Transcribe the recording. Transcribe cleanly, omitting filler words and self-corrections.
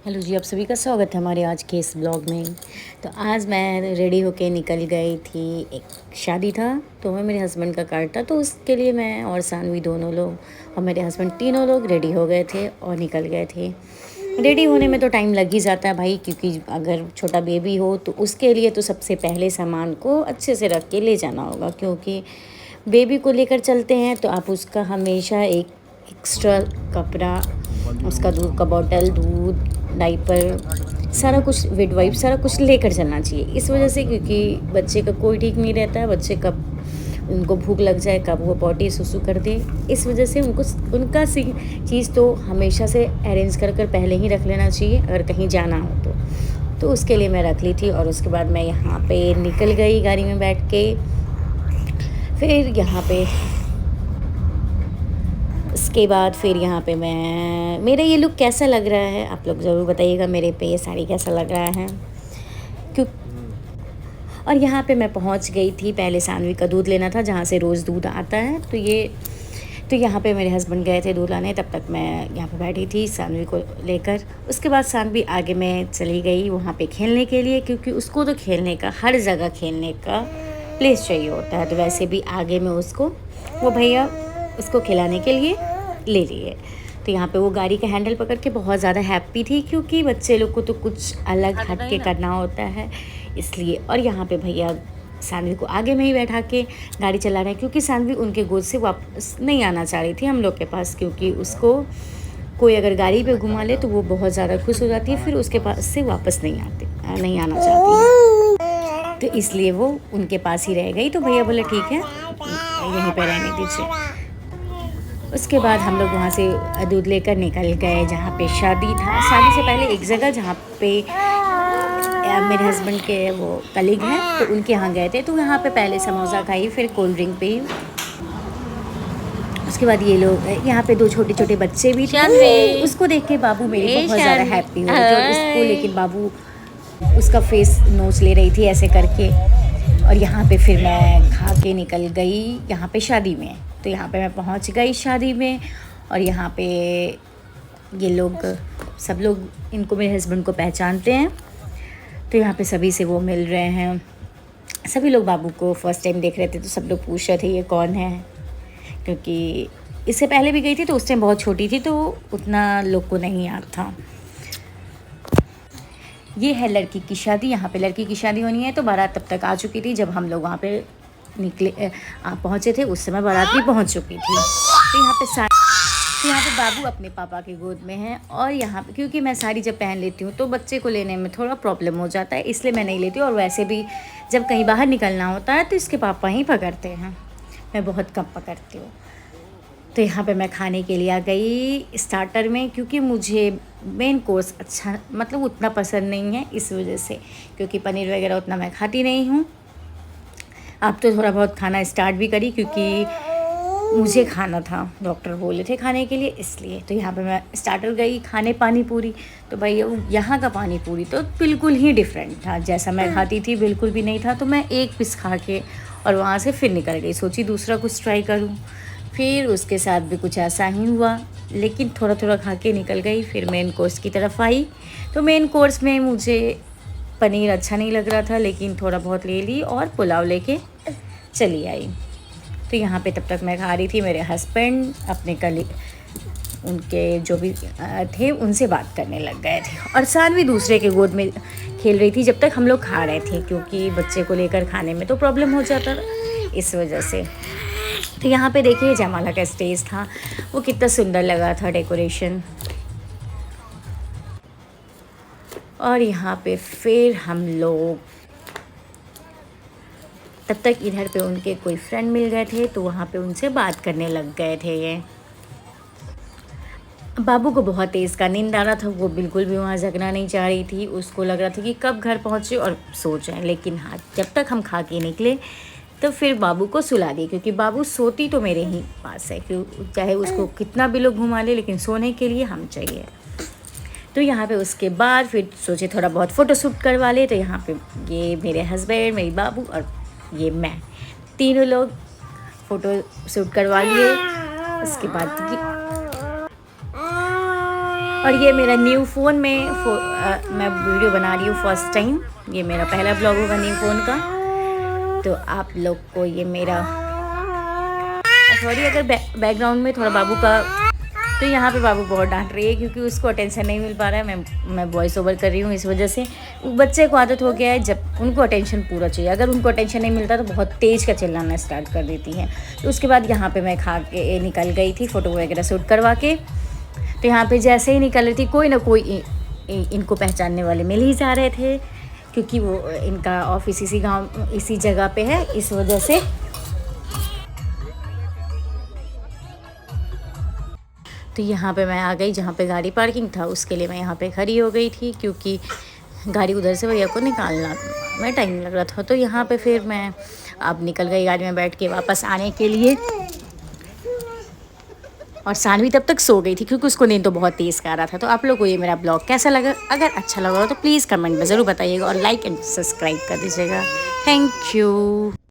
Hello जी, आप सभी का स्वागत है हमारे आज के इस ब्लॉग में। तो आज मैं रेडी होके निकल गई थी। एक शादी था तो मैं मेरे हस्बैंड का कार्ड था, तो उसके लिए मैं और सानवी दोनों लोग और मेरे हस्बैंड तीनों लोग रेडी हो गए थे और निकल गए थे। रेडी होने में तो टाइम लग ही जाता है भाई, क्योंकि अगर छोटा बेबी हो तो उसके लिए तो सबसे पहले सामान को अच्छे से रख के ले जाना होगा, क्योंकि बेबी को लेकर चलते हैं तो आप उसका हमेशा एक एक्स्ट्रा कपड़ा, उसका दूध का बॉटल, दूध, डाइपर, सारा कुछ, वेट वाइप, सारा कुछ लेकर चलना चाहिए। इस वजह से क्योंकि बच्चे का कोई ठीक नहीं रहता है, बच्चे कब उनको भूख लग जाए, कब वो पॉटी सुसु कर दे। इस वजह से उनको उनका सी चीज़ तो हमेशा से अरेंज कर कर पहले ही रख लेना चाहिए अगर कहीं जाना हो तो उसके लिए मैं रख ली थी। और उसके बाद मैं यहाँ पे निकल गई गाड़ी में बैठ के। फिर यहाँ पे उसके बाद फिर यहाँ पे मैं, मेरा ये लुक कैसा लग रहा है आप लोग ज़रूर बताइएगा, मेरे पे ये साड़ी कैसा लग रहा है क्यों। और यहाँ पे मैं पहुँच गई थी, पहले सानवी का दूध लेना था जहाँ से रोज़ दूध आता है। तो यहाँ पे मेरे हस्बैंड गए थे दूध लाने, तब तक मैं यहाँ पे बैठी थी सानवी को लेकर। उसके बाद सानवी आगे मैं चली गई वहाँ पे खेलने के लिए, क्योंकि उसको तो खेलने का, हर जगह खेलने का प्लेस चाहिए होता है। तो वैसे भी आगे में उसको वो भैया उसको खिलाने के लिए ले लिए। तो यहाँ पे वो गाड़ी का हैंडल पकड़ के बहुत ज़्यादा हैप्पी थी, क्योंकि बच्चे लोग को तो कुछ अलग हट के करना होता है इसलिए। और यहाँ पे भैया सानवी को आगे में ही बैठा के गाड़ी चला रहे हैं, क्योंकि सानवी उनके गोद से वापस नहीं आना चाह रही थी हम लोग के पास, क्योंकि उसको कोई अगर गाड़ी पे घुमा ले तो वो बहुत ज़्यादा खुश हो जाती है, फिर उसके पास से वापस नहीं आना चाहती है। तो इसलिए वो उनके पास ही रह गई। तो भैया बोले ठीक है, यहीं पर रहने दीजिए। उसके बाद हम लोग वहाँ से दूध लेकर निकल गए जहाँ पे शादी था। शादी से पहले एक जगह जहाँ पे मेरे हस्बैंड के वो कलीग हैं, तो उनके यहाँ गए थे। तो यहाँ पे पहले समोसा खाई, फिर कोल्ड ड्रिंक पी। उसके बाद ये लोग, यहाँ पे दो छोटे छोटे बच्चे भी थे। उसको देख के बाबू मेरी बहुत ज़्यादा हैप्पी हुई थी, और उसको लेकिन बाबू उसका फेस नोच ले रही थी ऐसे करके। और यहाँ पे फिर मैं खा के निकल गई यहाँ पे शादी में। तो यहाँ पे मैं पहुँच गई शादी में, और यहाँ पे ये लोग, सब लोग इनको, मेरे हस्बैंड को पहचानते हैं। तो यहाँ पे सभी से वो मिल रहे हैं। सभी लोग बाबू को फर्स्ट टाइम देख रहे थे, तो सब लोग पूछ रहे थे ये कौन है, क्योंकि इससे पहले भी गई थी तो उस टाइम बहुत छोटी थी तो उतना लोग को नहीं याद था। ये है लड़की की शादी। यहाँ पे लड़की की शादी होनी है, तो बारात तब तक आ चुकी थी। जब हम लोग वहाँ पे निकले पहुँचे थे उस समय बारात भी पहुँच चुकी थी। तो यहाँ पे बाबू अपने पापा के गोद में है। और यहाँ पे क्योंकि मैं साड़ी जब पहन लेती हूँ तो बच्चे को लेने में थोड़ा प्रॉब्लम हो जाता है, इसलिए मैं नहीं लेती हूँ। और वैसे भी जब कहीं बाहर निकलना होता है तो इसके पापा ही पकड़ते हैं, मैं बहुत कम पकड़ती हूँ। तो यहाँ पे मैं खाने के लिए आ गई स्टार्टर में, क्योंकि मुझे मेन कोर्स अच्छा मतलब उतना पसंद नहीं है, इस वजह से, क्योंकि पनीर वगैरह उतना मैं खाती नहीं हूँ। अब तो थोड़ा बहुत खाना स्टार्ट भी करी, क्योंकि मुझे खाना था, डॉक्टर बोले थे खाने के लिए, इसलिए। तो यहाँ पे मैं स्टार्टर गई खाने पानी पूरी। तो भाई यहाँ का पानी पूरी तो बिल्कुल ही डिफरेंट था, जैसा मैं खाती थी बिल्कुल भी नहीं था। तो मैं एक पीस खा के और वहाँ से फिर निकल गई, सोची दूसरा कुछ ट्राई करूँ। फिर उसके साथ भी कुछ ऐसा ही हुआ, लेकिन थोड़ा थोड़ा खा के निकल गई। फिर मेन कोर्स की तरफ आई, तो मेन कोर्स में मुझे पनीर अच्छा नहीं लग रहा था, लेकिन थोड़ा बहुत ले ली और पुलाव लेके चली आई। तो यहाँ पे तब तक मैं खा रही थी, मेरे हस्बैंड अपने कलीग, उनके जो भी थे उनसे बात करने लग गए थे, और सानवी दूसरे के गोद में खेल रही थी जब तक हम लोग खा रहे थे, क्योंकि बच्चे को लेकर खाने में तो प्रॉब्लम हो जाता था इस वजह से। तो यहाँ पे देखिए जयमाला का स्टेज था, वो कितना सुंदर लगा था डेकोरेशन। और यहाँ पे फिर हम लोग तब तक इधर पे उनके कोई फ्रेंड मिल गए थे, तो वहाँ पे उनसे बात करने लग गए थे। ये बाबू को बहुत तेज़ का नींद आ रहा था, वो बिल्कुल भी वहाँ जगना नहीं चाह रही थी। उसको लग रहा था कि कब घर पहुँचे और सो जाए। लेकिन हाँ, जब तक हम खा के निकले तो फिर बाबू को सुला दी, क्योंकि बाबू सोती तो मेरे ही पास है, क्यों चाहे उसको कितना भी लोग घुमा ले, लेकिन सोने के लिए हम चाहिए। तो यहाँ पे उसके बाद फिर सोचे थोड़ा बहुत फ़ोटो शूट करवा ले। तो यहाँ पे ये मेरे हस्बैंड, मेरी बाबू और ये मैं, तीनों लोग फ़ोटो शूट करवा लिए। उसके बाद और ये मेरा न्यू फ़ोन में मैं वीडियो बना रही हूँ फर्स्ट टाइम। ये मेरा पहला ब्लॉग होगा न्यू फ़ोन का। तो आप लोग को ये मेरा सॉरी अगर बैकग्राउंड में थोड़ा बाबू का, तो यहाँ पे बाबू बहुत डांट रही है क्योंकि उसको अटेंशन नहीं मिल पा रहा है। मैं वॉइस ओवर कर रही हूँ, इस वजह से बच्चे को आदत हो गया है जब उनको अटेंशन पूरा चाहिए। अगर उनको अटेंशन नहीं मिलता तो बहुत तेज़ का चिल्लाना स्टार्ट कर देती हैं। तो उसके बाद यहाँ पे मैं खा के निकल गई थी फ़ोटो वगैरह शूट करवा के। तो यहाँ पे जैसे ही निकल रही थी कोई ना कोई इनको पहचानने वाले मिल ही जा रहे थे क्योंकि वो इनका ऑफिस इसी गाँव इसी जगह पर है, इस वजह से। तो यहाँ पे मैं आ गई जहाँ पे गाड़ी पार्किंग था, उसके लिए मैं यहाँ पे खड़ी हो गई थी क्योंकि गाड़ी उधर से भैया को निकालना में टाइम लग रहा था। तो यहाँ पे फिर मैं अब निकल गई गाड़ी में बैठ के वापस आने के लिए। और सानवी तब तक सो गई थी क्योंकि उसको नींद तो बहुत तेज़ कर रहा था। तो आप लोग को ये मेरा ब्लॉग कैसा लगा? अगर अच्छा लगा हो तो प्लीज़ कमेंट में ज़रूर बताइएगा और लाइक एंड सब्सक्राइब कर दीजिएगा। Thank you.